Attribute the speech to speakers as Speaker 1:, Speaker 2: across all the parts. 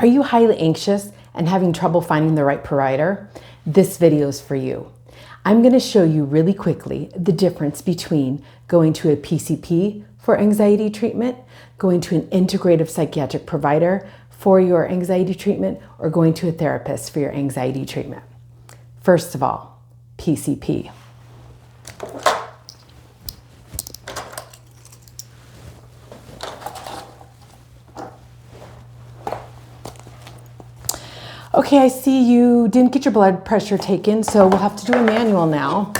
Speaker 1: Are you highly anxious and having trouble finding the right provider? This video is for you. I'm going to show you really quickly the difference between going to a PCP for anxiety treatment, going to an integrative psychiatric provider for your anxiety treatment, or going to a therapist for your anxiety treatment. First of all, PCP. Okay, I see you didn't get your blood pressure taken, so we'll have to do a manual now.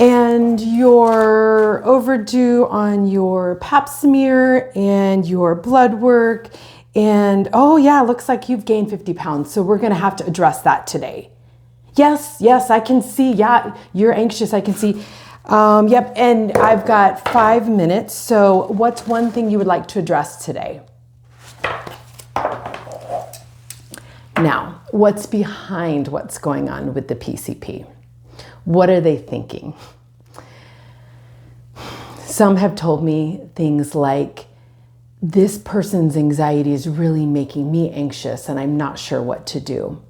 Speaker 1: And you're overdue on your pap smear and your blood work. And oh yeah, looks like you've gained 50 pounds. So we're gonna have to address that today. Yes, I can see. Yeah, you're anxious, I can see. Yep, and I've got 5 minutes. So what's one thing you would like to address today? Now, what's behind what's going on with the PCP? What are they thinking? Some have told me things like, this person's anxiety is really making me anxious and I'm not sure what to do.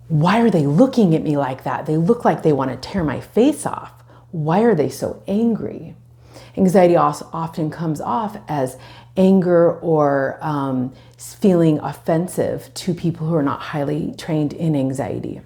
Speaker 1: Why are they looking at me like that? They look like they want to tear my face off. Why are they so angry? Anxiety also often comes off as anger or feeling offensive to people who are not highly trained in anxiety.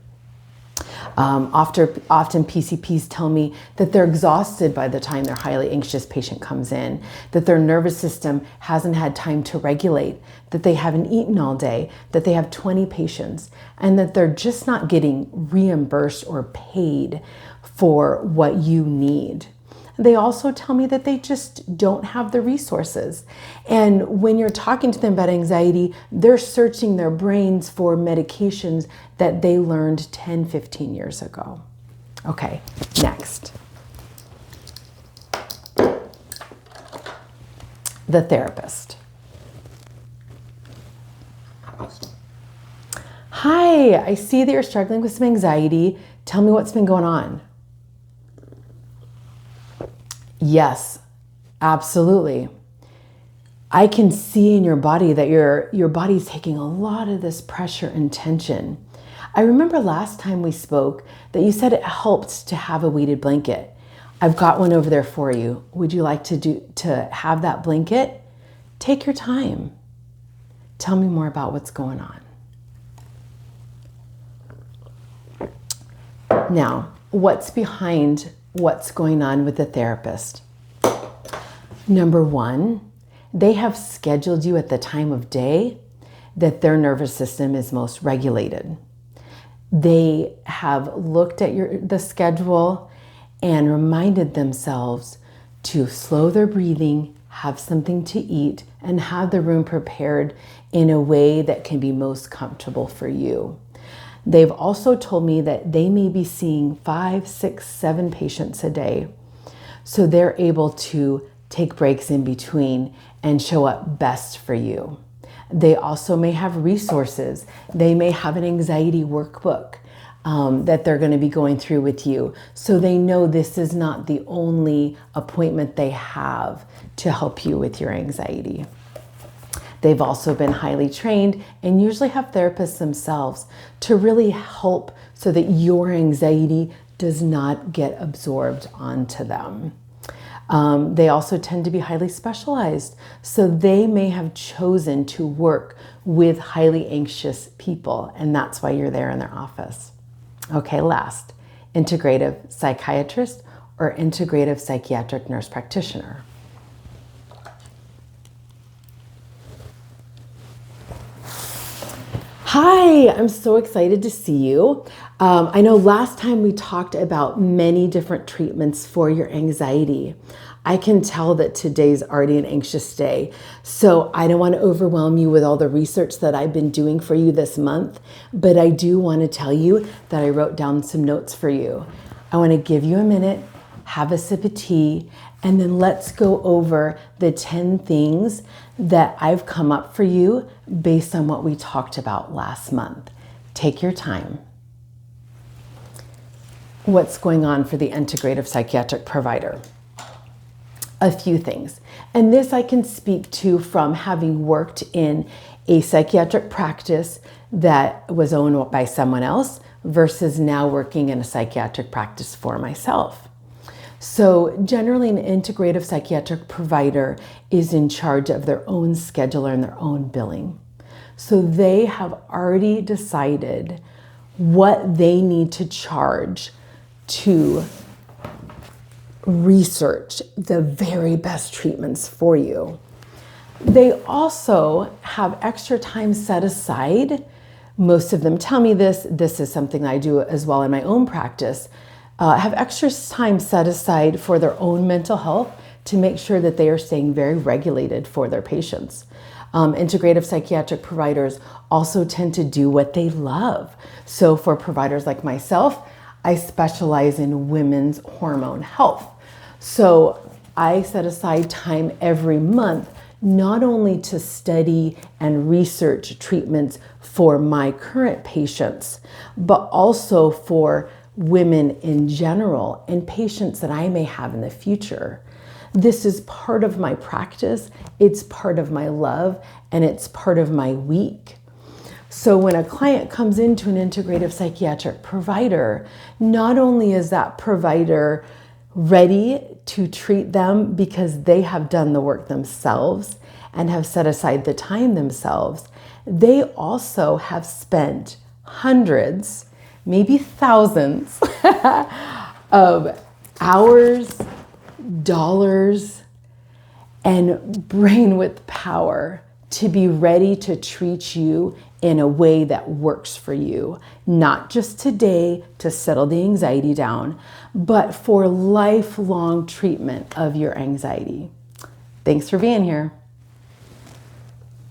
Speaker 1: Often PCPs tell me that they're exhausted by the time their highly anxious patient comes in, that their nervous system hasn't had time to regulate, that they haven't eaten all day, that they have 20 patients, and that they're just not getting reimbursed or paid for what you need. They also tell me that they just don't have the resources. And when you're talking to them about anxiety, they're searching their brains for medications that they learned 10, 15 years ago. Okay, next. The therapist. Hi, I see that you're struggling with some anxiety. Tell me what's been going on. Yes, absolutely. I can see in your body that your body's taking a lot of this pressure and tension. I remember last time we spoke that you said it helped to have a weighted blanket. I've got one over there for you. Would you like to have that blanket? Take your time. Tell me more about what's going on. Now, what's behind what's going on with the therapist? Number one, they have scheduled you at the time of day that their nervous system is most regulated. They have looked at the schedule and reminded themselves to slow their breathing, have something to eat, and have the room prepared in a way that can be most comfortable for you. They've also told me that they may be seeing 5, 6, 7 patients a day. So they're able to take breaks in between and show up best for you. They also may have resources. They may have an anxiety workbook that they're going to be going through with you. So they know this is not the only appointment they have to help you with your anxiety. They've also been highly trained and usually have therapists themselves to really help so that your anxiety does not get absorbed onto them. They also tend to be highly specialized, so they may have chosen to work with highly anxious people, and that's why you're there in their office. Okay, last, integrative psychiatrist or integrative psychiatric nurse practitioner. Hi, I'm so excited to see you. I know last time we talked about many different treatments for your anxiety. I can tell that today's already an anxious day, so I don't want to overwhelm you with all the research that I've been doing for you this month, but I do want to tell you that I wrote down some notes for you. I want to give you a minute, have a sip of tea, and then let's go over the 10 things that I've come up for you based on what we talked about last month. Take your time. What's going on for the integrative psychiatric provider? a few things. And this I can speak to from having worked in a psychiatric practice that was owned by someone else versus now working in a psychiatric practice for myself. So generally an integrative psychiatric provider is in charge of their own scheduler and their own billing. So they have already decided what they need to charge to research the very best treatments for you. They also have extra time set aside. Most of them tell me this. This is something I do as well in my own practice. Have extra time set aside for their own mental health to make sure that they are staying very regulated for their patients. Integrative psychiatric providers also tend to do what they love. So for providers like myself, I specialize in women's hormone health. So I set aside time every month, not only to study and research treatments for my current patients, but also for women in general and patients that I may have in the future. This is part of my practice, it's part of my love, and it's part of my week. So when a client comes into an integrative psychiatric provider, not only is that provider ready to treat them because they have done the work themselves and have set aside the time themselves, they also have spent hundreds, maybe thousands of hours, dollars, and brain with power to be ready to treat you in a way that works for you, not just today to settle the anxiety down, but for lifelong treatment of your anxiety. Thanks for being here.